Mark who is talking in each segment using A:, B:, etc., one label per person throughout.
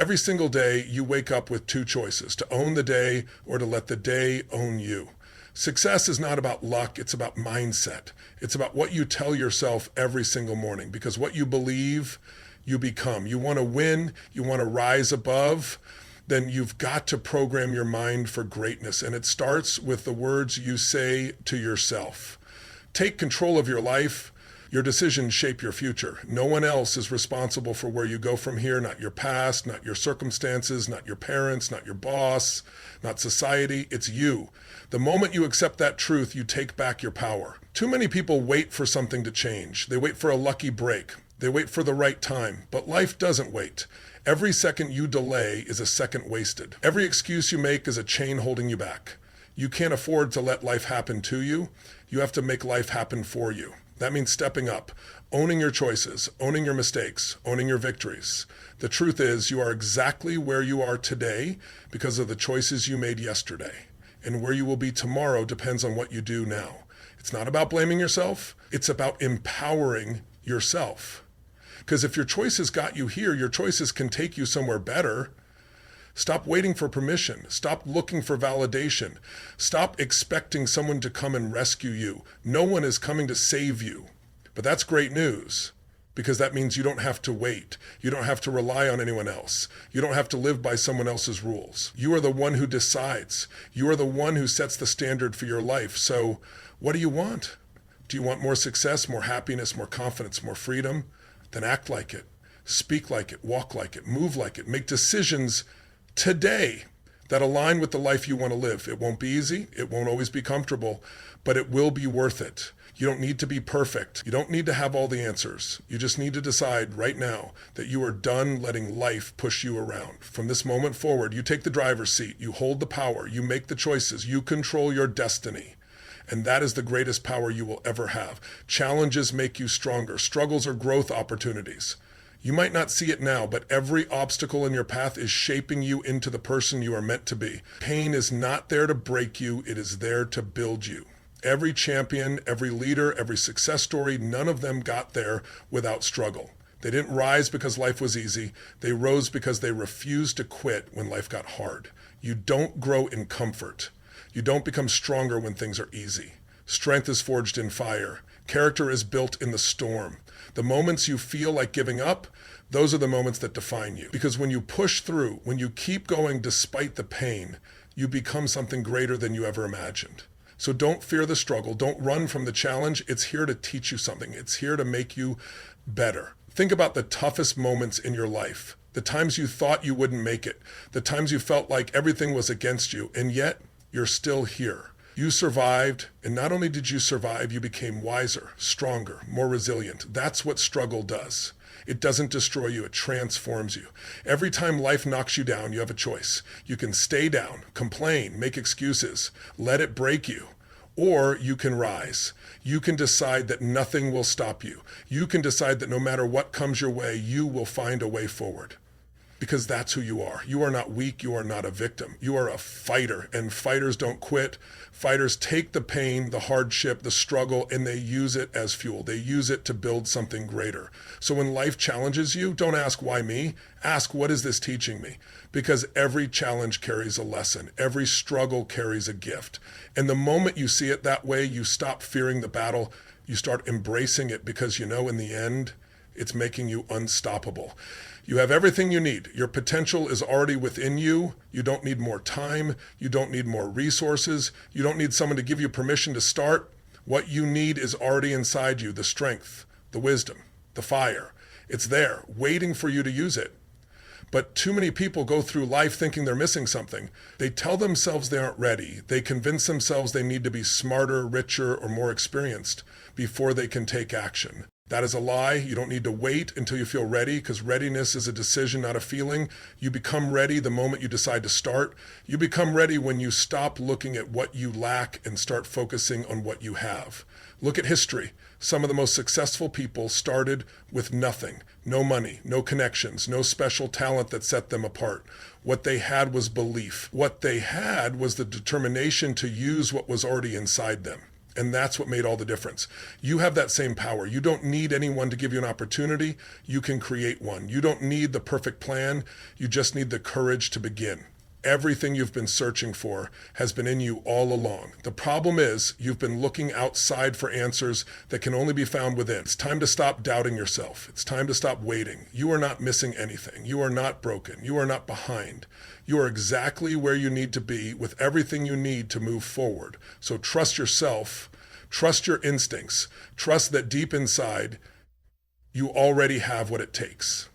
A: Every single day, you wake up with two choices: to own the day or to let the day own you. Success is not about luck, it's about mindset. It's about what you tell yourself every single morning, because what you believe, you become. You want to win, you want to rise above, then you've got to program your mind for greatness. And it starts with the words you say to yourself. Take control of your life. Your decisions shape your future. No one else is responsible for where you go from here, not your past, not your circumstances, not your parents, not your boss, not society. It's you. The moment you accept that truth, you take back your power. Too many people wait for something to change. They wait for a lucky break. They wait for the right time. But life doesn't wait. Every second you delay is a second wasted. Every excuse you make is a chain holding you back. You can't afford to let life happen to you. You have to make life happen for you. That means stepping up, owning your choices, owning your mistakes, owning your victories. The truth is, you are exactly where you are today because of the choices you made yesterday. And where you will be tomorrow depends on what you do now. It's not about blaming yourself. It's about empowering yourself. Because if your choices got you here, your choices can take you somewhere better. Stop waiting for permission. Stop looking for validation. Stop expecting someone to come and rescue you. No one is coming to save you. But that's great news, because that means you don't have to wait. You don't have to rely on anyone else. You don't have to live by someone else's rules. You are the one who decides. You are the one who sets the standard for your life. So what do you want? Do you want more success, more happiness, more confidence, more freedom? Then act like it. Speak like it. Walk like it. Move like it. Make decisions today that align with the life you want to live. It won't be easy. It won't always be comfortable, but it will be worth it. You don't need to be perfect. You don't need to have all the answers. You just need to decide right now that you are done letting life push you around. From this moment forward, you take the driver's seat. You hold the power. You make the choices. You control your destiny. And that is the greatest power you will ever have. Challenges make you stronger. Struggles are growth opportunities. You might not see it now, but every obstacle in your path is shaping you into the person you are meant to be. Pain is not there to break you. It is there to build you. Every champion, every leader, every success story, none of them got there without struggle. They didn't rise because life was easy. They rose because they refused to quit when life got hard. You don't grow in comfort. You don't become stronger when things are easy. Strength is forged in fire. Character is built in the storm. The moments you feel like giving up, those are the moments that define you. Because when you push through, when you keep going despite the pain, you become something greater than you ever imagined. So don't fear the struggle. Don't run from the challenge. It's here to teach you something. It's here to make you better. Think about the toughest moments in your life. The times you thought you wouldn't make it. The times you felt like everything was against you, and yet you're still here. You survived, and not only did you survive, you became wiser, stronger, more resilient. That's what struggle does. It doesn't destroy you, it transforms you. Every time life knocks you down, you have a choice. You can stay down, complain, make excuses, let it break you, or you can rise. You can decide that nothing will stop you. You can decide that no matter what comes your way, you will find a way forward. Because that's who you are. You are not weak. You are not a victim. You are a fighter, and fighters don't quit. Fighters take the pain, the hardship, the struggle, and they use it as fuel. They use it to build something greater. So when life challenges you, don't ask, why me? Ask, what is this teaching me? Because every challenge carries a lesson. Every struggle carries a gift. And the moment you see it that way, you stop fearing the battle. You start embracing it, because you know in the end, it's making you unstoppable. You have everything you need. Your potential is already within you. You don't need more time. You don't need more resources. You don't need someone to give you permission to start. What you need is already inside you: the strength, the wisdom, the fire. It's there, waiting for you to use it. But too many people go through life thinking they're missing something. They tell themselves they aren't ready. They convince themselves they need to be smarter, richer, or more experienced before they can take action. That is a lie. You don't need to wait until you feel ready, because readiness is a decision, not a feeling. You become ready the moment you decide to start. You become ready when you stop looking at what you lack and start focusing on what you have. Look at history. Some of the most successful people started with nothing. No money, no connections, no special talent that set them apart. What they had was belief. What they had was the determination to use what was already inside them. And that's what made all the difference. You have that same power. You don't need anyone to give you an opportunity. You can create one. You don't need the perfect plan. You just need the courage to begin. Everything you've been searching for has been in you all along. The problem is you've been looking outside for answers that can only be found within. It's time to stop doubting yourself. It's time to stop waiting. You are not missing anything. You are not broken. You are not behind. You are exactly where you need to be with everything you need to move forward. So trust yourself. Trust your instincts. Trust that deep inside, you already have what it takes.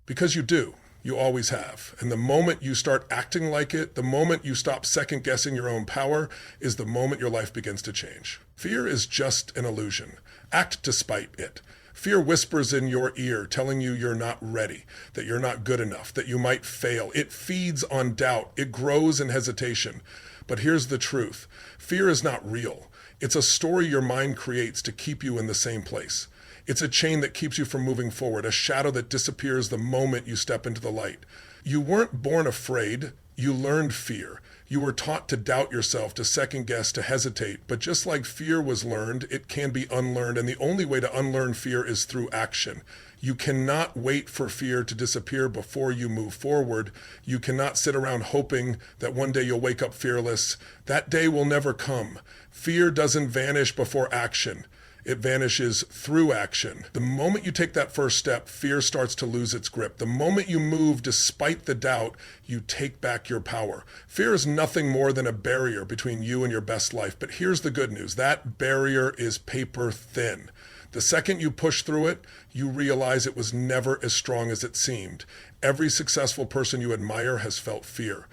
A: Because you do. You always have. And the moment you start acting like it, the moment you stop second guessing your own power, is the moment your life begins to change. Fear is just an illusion. Act despite it. Fear whispers in your ear, telling you you're not ready, that you're not good enough, that you might fail. It feeds on doubt. It grows in hesitation. But here's the truth. Fear is not real. It's a story your mind creates to keep you in the same place. It's a chain that keeps you from moving forward, a shadow that disappears the moment you step into the light. You weren't born afraid. You learned fear. You were taught to doubt yourself, to second guess, to hesitate. But just like fear was learned, it can be unlearned. And the only way to unlearn fear is through action. You cannot wait for fear to disappear before you move forward. You cannot sit around hoping that one day you'll wake up fearless. That day will never come. Fear doesn't vanish before action. It vanishes through action. The moment you take that first step, fear starts to lose its grip. The moment you move despite the doubt, you take back your power. Fear is nothing more than a barrier between you and your best life. But here's the good news. That barrier is paper thin. The second you push through it, you realize it was never as strong as it seemed. Every successful person you admire has felt fear.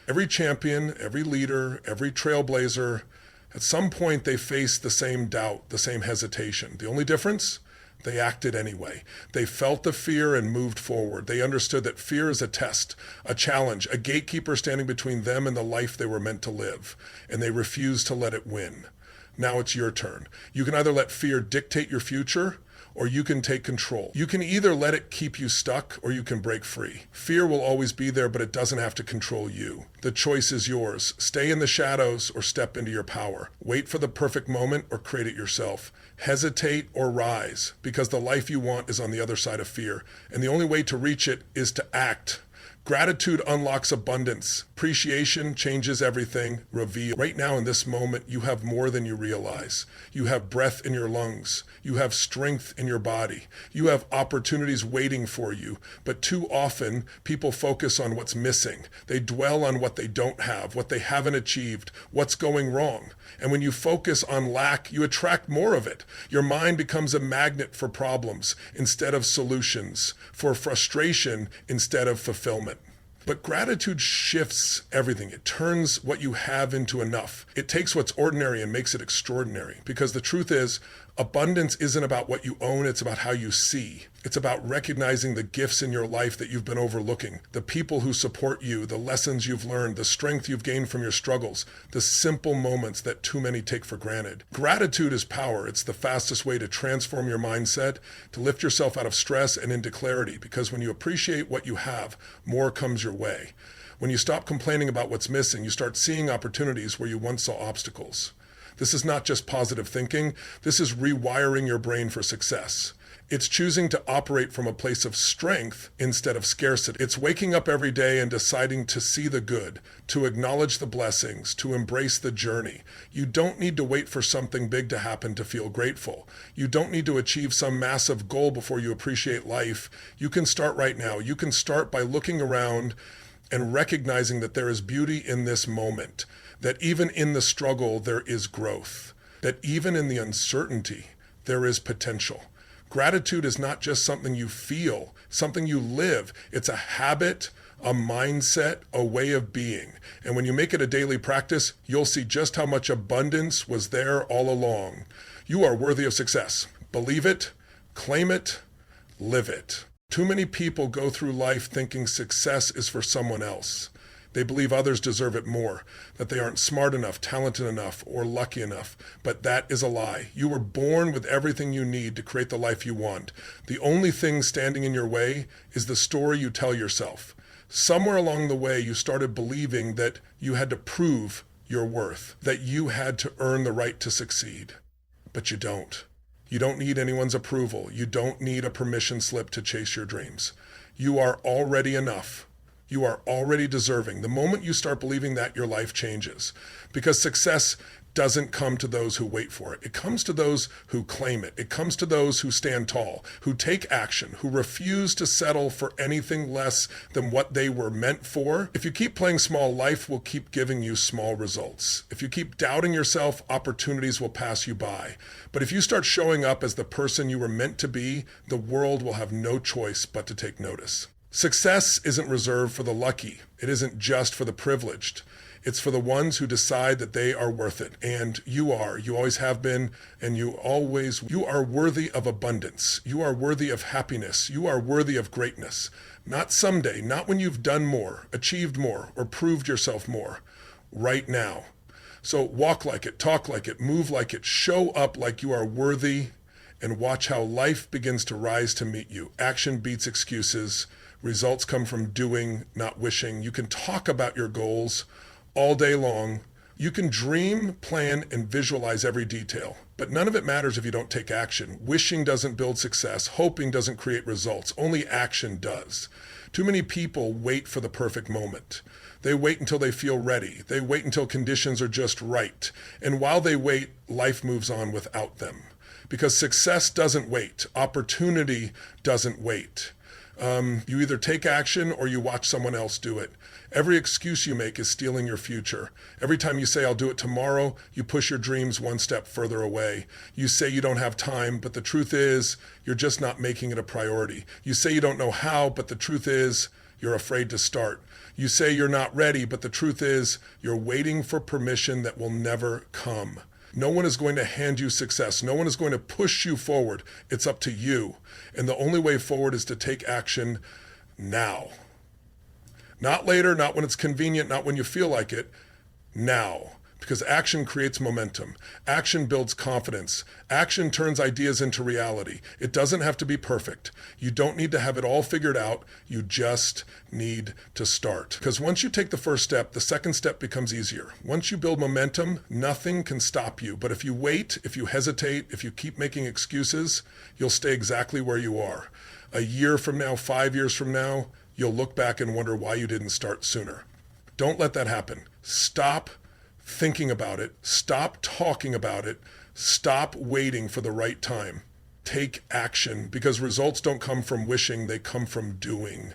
A: Every champion, every leader, every trailblazer, at some point, they faced the same doubt, the same hesitation. The only difference? They acted anyway. They felt the fear and moved forward. They understood that fear is a test, a challenge, a gatekeeper standing between them and the life they were meant to live. And they refused to let it win. Now it's your turn. You can either let fear dictate your future, or you can take control. You can either let it keep you stuck, or you can break free. Fear will always be there, but it doesn't have to control you. The choice is yours. Stay in the shadows or step into your power. Wait for the perfect moment or create it yourself. Hesitate or rise, because the life you want is on the other side of fear. And the only way to reach it is to act. Gratitude unlocks abundance. Appreciation changes everything. Reveal. Right now in this moment, you have more than you realize. You have breath in your lungs. You have strength in your body. You have opportunities waiting for you. But too often, people focus on what's missing. They dwell on what they don't have, what they haven't achieved, what's going wrong. And when you focus on lack, you attract more of it. Your mind becomes a magnet for problems instead of solutions, for frustration instead of fulfillment. But gratitude shifts everything. It turns what you have into enough. It takes what's ordinary and makes it extraordinary. Because the truth is, abundance isn't about what you own, it's about how you see. It's about recognizing the gifts in your life that you've been overlooking, the people who support you, the lessons you've learned, the strength you've gained from your struggles, the simple moments that too many take for granted. Gratitude is power. It's the fastest way to transform your mindset, to lift yourself out of stress and into clarity, because when you appreciate what you have, more comes your way. When you stop complaining about what's missing, you start seeing opportunities where you once saw obstacles. This is not just positive thinking. This is rewiring your brain for success. It's choosing to operate from a place of strength instead of scarcity. It's waking up every day and deciding to see the good, to acknowledge the blessings, to embrace the journey. You don't need to wait for something big to happen to feel grateful. You don't need to achieve some massive goal before you appreciate life. You can start right now. You can start by looking around and recognizing that there is beauty in this moment, that even in the struggle, there is growth, that even in the uncertainty, there is potential. Gratitude is not just something you feel, something you live. It's a habit, a mindset, a way of being. And when you make it a daily practice, you'll see just how much abundance was there all along. You are worthy of success. Believe it, claim it, live it. Too many people go through life thinking success is for someone else. They believe others deserve it more, that they aren't smart enough, talented enough, or lucky enough. But that is a lie. You were born with everything you need to create the life you want. The only thing standing in your way is the story you tell yourself. Somewhere along the way, you started believing that you had to prove your worth, that you had to earn the right to succeed. But you don't. You don't need anyone's approval. You don't need a permission slip to chase your dreams. You are already enough. You are already deserving. The moment you start believing that, your life changes. Because success doesn't come to those who wait for it. It comes to those who claim it. It comes to those who stand tall, who take action, who refuse to settle for anything less than what they were meant for. If you keep playing small, life will keep giving you small results. If you keep doubting yourself, opportunities will pass you by. But if you start showing up as the person you were meant to be, the world will have no choice but to take notice. Success isn't reserved for the lucky. It isn't just for the privileged. It's for the ones who decide that they are worth it. And you are. You always have been, and you are worthy of abundance. You are worthy of happiness. You are worthy of greatness. Not someday, not when you've done more, achieved more, or proved yourself more. Right now. So walk like it, talk like it, move like it, show up like you are worthy, and watch how life begins to rise to meet you. Action beats excuses. Results come from doing, not wishing. You can talk about your goals all day long. You can dream, plan, and visualize every detail, but none of it matters if you don't take action. Wishing doesn't build success. Hoping doesn't create results. Only action does. Too many people wait for the perfect moment. They wait until they feel ready. They wait until conditions are just right. And while they wait, life moves on without them. Because success doesn't wait. Opportunity doesn't wait. You either take action or you watch someone else do it. Every excuse you make is stealing your future. Every time you say, I'll do it tomorrow, you push your dreams one step further away. You say you don't have time, but the truth is, you're just not making it a priority. You say you don't know how, but the truth is, you're afraid to start. You say you're not ready, but the truth is, you're waiting for permission that will never come. No one is going to hand you success. No one is going to push you forward. It's up to you. And the only way forward is to take action now. Not later, not when it's convenient, not when you feel like it. Now. Because action creates momentum. Action builds confidence. Action turns ideas into reality. It doesn't have to be perfect. You don't need to have it all figured out. You just need to start. Because once you take the first step, the second step becomes easier. Once you build momentum, nothing can stop you. But if you wait, if you hesitate, if you keep making excuses, you'll stay exactly where you are. A year from now, 5 years from now, you'll look back and wonder why you didn't start sooner. Don't let that happen. Stop thinking about it. Stop talking about it. Stop waiting for the right time. Take action, because results don't come from wishing, they come from doing.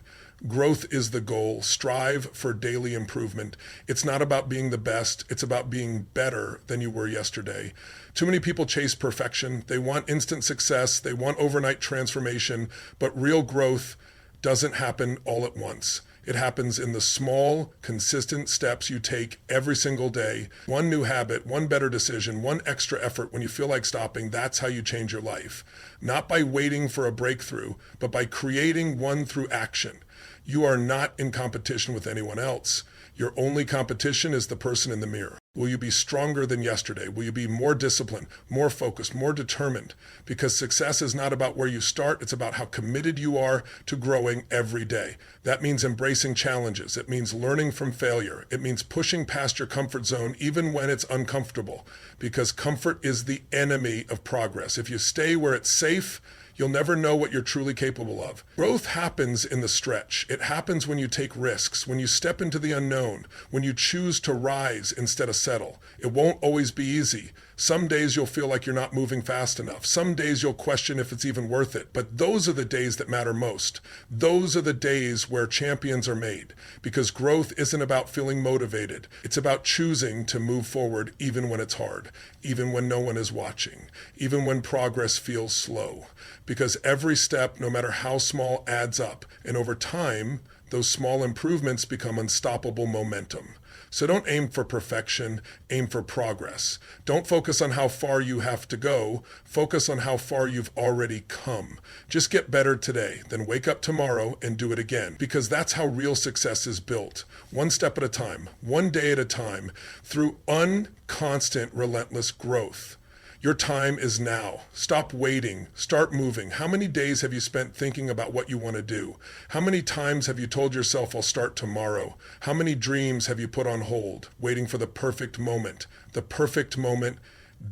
A: Growth is the goal. Strive for daily improvement. It's not about being the best. It's about being better than you were yesterday. Too many people chase perfection. They want instant success. They want overnight transformation, but real growth doesn't happen all at once. It happens in the small, consistent steps you take every single day. One new habit, one better decision, one extra effort when you feel like stopping. That's how you change your life. Not by waiting for a breakthrough, but by creating one through action. You are not in competition with anyone else. Your only competition is the person in the mirror. Will you be stronger than yesterday? Will you be more disciplined, more focused, more determined? Because success is not about where you start. It's about how committed you are to growing every day. That means embracing challenges. It means learning from failure. It means pushing past your comfort zone even when it's uncomfortable. Because comfort is the enemy of progress. If you stay where it's safe, you'll never know what you're truly capable of. Growth happens in the stretch. It happens when you take risks, when you step into the unknown, when you choose to rise instead of settle. It won't always be easy. Some days you'll feel like you're not moving fast enough. Some days you'll question if it's even worth it. But those are the days that matter most. Those are the days where champions are made. Because growth isn't about feeling motivated. It's about choosing to move forward even when it's hard, even when no one is watching, even when progress feels slow. Because every step, no matter how small, adds up. And over time, those small improvements become unstoppable momentum. So don't aim for perfection, aim for progress. Don't focus on how far you have to go. Focus on how far you've already come. Just get better today, then wake up tomorrow and do it again. Because that's how real success is built. One step at a time, one day at a time, through unconstant, relentless growth. Your time is now. Stop waiting. Start moving. How many days have you spent thinking about what you want to do? How many times have you told yourself, I'll start tomorrow? How many dreams have you put on hold, waiting for the perfect moment? The perfect moment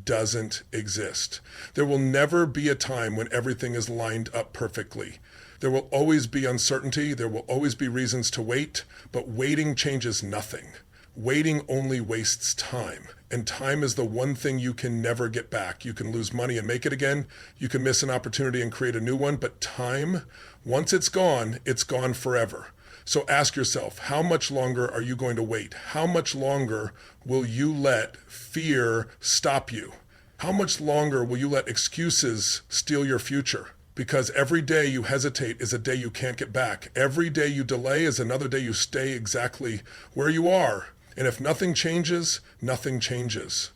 A: doesn't exist. There will never be a time when everything is lined up perfectly. There will always be uncertainty. There will always be reasons to wait, but waiting changes nothing. Waiting only wastes time, and time is the one thing you can never get back. You can lose money and make it again. You can miss an opportunity and create a new one, but time, once it's gone forever. So ask yourself, how much longer are you going to wait? How much longer will you let fear stop you? How much longer will you let excuses steal your future? Because every day you hesitate is a day you can't get back. Every day you delay is another day you stay exactly where you are. And if nothing changes, nothing changes.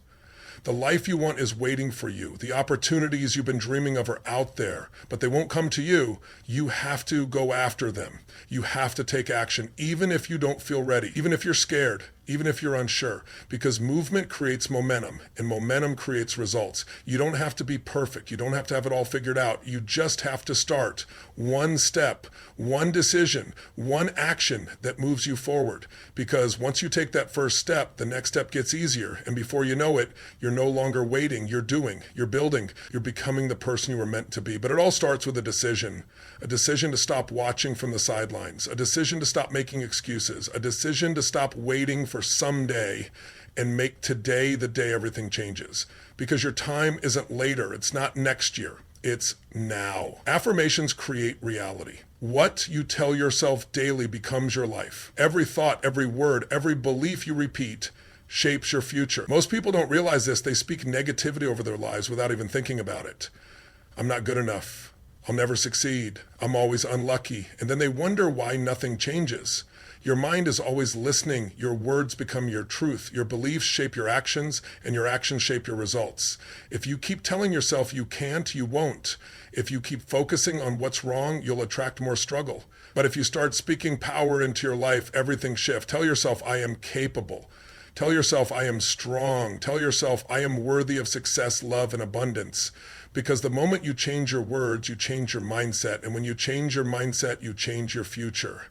A: The life you want is waiting for you. The opportunities you've been dreaming of are out there, but they won't come to you. You have to go after them. You have to take action, even if you don't feel ready, even if you're scared, even if you're unsure, because movement creates momentum, and momentum creates results. You don't have to be perfect. You don't have to have it all figured out. You just have to start one step, one decision, one action that moves you forward. Because once you take that first step, the next step gets easier. And before you know it, you're no longer waiting. You're doing, you're building, you're becoming the person you were meant to be. But it all starts with a decision to stop watching from the sidelines, a decision to stop making excuses, a decision to stop waiting for someday and make today the day everything changes. Because your time isn't later. It's not next year. It's now. Affirmations create reality. What you tell yourself daily becomes your life. Every thought, every word, every belief you repeat shapes your future. Most people don't realize this. They speak negativity over their lives without even thinking about it. I'm not good enough. I'll never succeed. I'm always unlucky. And then they wonder why nothing changes. Your mind is always listening. Your words become your truth. Your beliefs shape your actions, and your actions shape your results. If you keep telling yourself you can't, you won't. If you keep focusing on what's wrong, you'll attract more struggle. But if you start speaking power into your life, everything shifts. Tell yourself, I am capable. Tell yourself, I am strong. Tell yourself, I am worthy of success, love, and abundance. Because the moment you change your words, you change your mindset. And when you change your mindset, you change your future.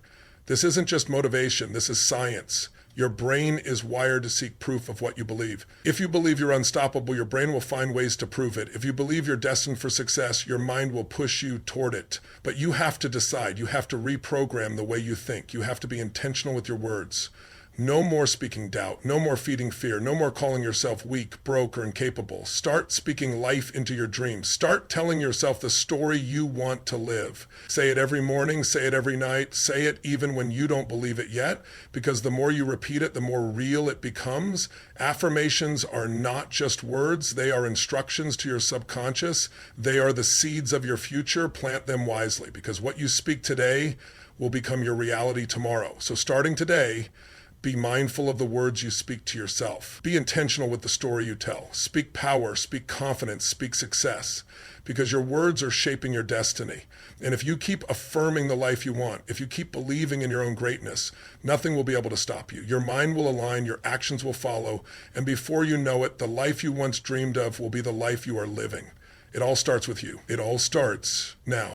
A: This isn't just motivation. This is science. Your brain is wired to seek proof of what you believe. If you believe you're unstoppable, your brain will find ways to prove it. If you believe you're destined for success, your mind will push you toward it. But you have to decide. You have to reprogram the way you think. You have to be intentional with your words. No more speaking doubt, no more feeding fear, no more calling yourself weak, broke, or incapable. Start speaking life into your dreams. Start telling yourself the story you want to live. Say it every morning, say it every night, say it even when you don't believe it yet, because the more you repeat it, the more real it becomes. Affirmations are not just words, they are instructions to your subconscious. They are the seeds of your future. Plant them wisely, because what you speak today will become your reality tomorrow. So starting today, be mindful of the words you speak to yourself. Be intentional with the story you tell. Speak power, speak confidence, speak success, because your words are shaping your destiny. And if you keep affirming the life you want, if you keep believing in your own greatness, nothing will be able to stop you. Your mind will align, your actions will follow, and before you know it, the life you once dreamed of will be the life you are living. It all starts with you. It all starts now.